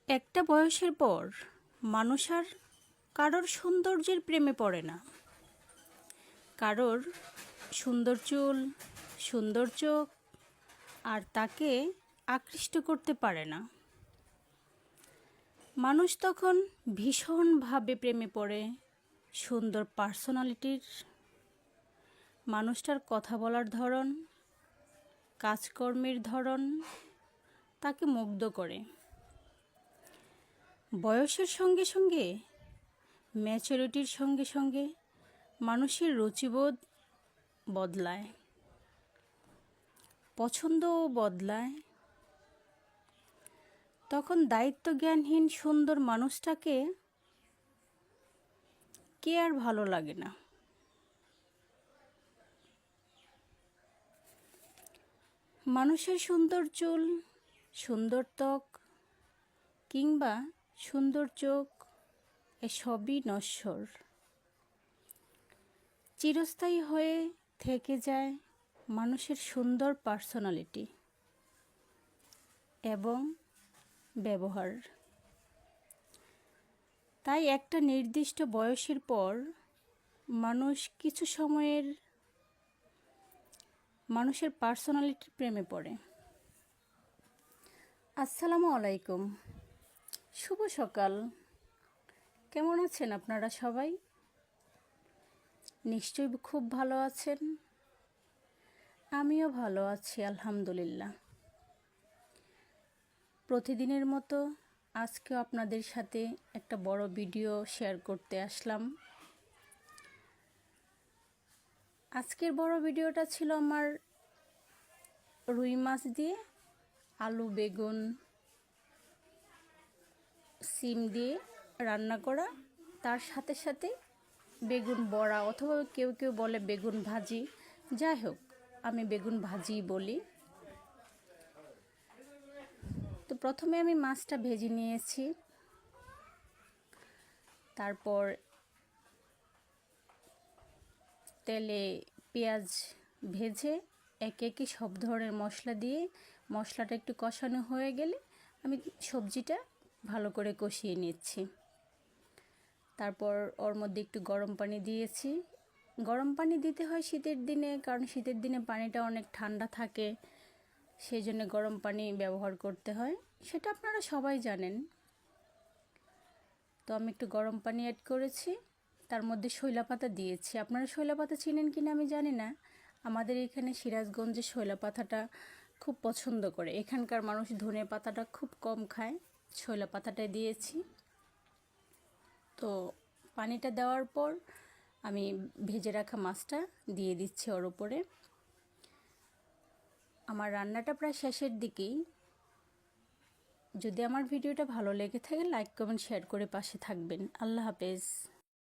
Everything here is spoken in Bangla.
একটা বয়সের পর মানুষ আর কারোর সৌন্দর্যের প্রেমে পড়ে না। কারোর সুন্দর চুল, সুন্দর চোখ আর তাকে আকৃষ্ট করতে পারে না। মানুষ তখন ভীষণভাবে প্রেমে পড়ে সুন্দর পার্সোনালিটির, মানুষটার কথা বলার ধরন, কাজকর্মের ধরন তাকে মুগ্ধ করে। বয়সের সঙ্গে সঙ্গে, ম্যাচুরিটির সঙ্গে সঙ্গে মানুষের রুচিবোধ বদলায়, পছন্দও বদলায়। তখন দায়িত্বজ্ঞানহীন সুন্দর মানুষটাকে কে আর ভালো লাগে না। মানুষের সুন্দর চুল, সুন্দর ত্বক কিংবা সুন্দর চোখ এসবই নশ্বর। চিরস্থায়ী হয়ে থেকে যায় মানুষের সুন্দর পার্সোনালিটি এবং ব্যবহার। তাই একটা নির্দিষ্ট বয়সের পর মানুষ কিছু সময়ের মানুষের পার্সোনালিটির প্রেমে পড়ে। আসসালামু আলাইকুম, শুভ সকাল। কেমন আছেন আপনারা সবাই? নিশ্চয়ই খুব ভালো আছেন। আমিও ভালো আছি, আলহামদুলিল্লাহ। প্রতিদিনের মতো আজকেও আপনাদের সাথে একটা বড় ভিডিও শেয়ার করতে আসলাম। আজকের বড় ভিডিওটা ছিল আমার রুই মাছ দিয়ে আলু, বেগুন, সিম দিয়ে রান্না করা, তার সাথে সাথে বেগুন বড়া অথবা কেউ কেউ বলে বেগুন ভাজি। যাই হোক, আমি বেগুন ভাজি বলি। তো প্রথমে আমি মাছটা ভেজে নিয়েছি, তারপর তেলে পেঁয়াজ ভেজে একে একে সব ধরনের মশলা দিয়ে মশলাটা একটু কষানো হয়ে গেলে আমি সবজিটা ভালো করে কষিয়ে নিচ্ছি। তারপর ওর মধ্যে একটু গরম পানি দিয়েছি। গরম পানি দিতে হয় শীতের দিনে, কারণ শীতের দিনে পানিটা অনেক ঠান্ডা থাকে, সেই জন্য গরম পানি ব্যবহার করতে হয়, সেটা আপনারা সবাই জানেন। তো আমি একটু গরম পানি অ্যাড করেছি, তার মধ্যে শৈলা পাতা দিয়েছি। আপনারা শৈলা পাতা চিনেন কিনা আমি জানি না। আমাদের এখানে সিরাজগঞ্জে শৈলা পাতাটা খুব পছন্দ করে। এখানকার মানুষ ধনে পাতাটা খুব কম খায়, শৈলা পাতাটাই দিয়েছি। তো পানিটা দেওয়ার পর আমি ভেজে রাখা মাছটা দিয়ে দিচ্ছি ওর উপরে। আমার রান্নাটা প্রায় শেষের দিকেই। যদি আমার ভিডিওটা ভালো লেগে থাকে লাইক, কমেন্ট, শেয়ার করে পাশে থাকবেন। আল্লাহ হাফেজ।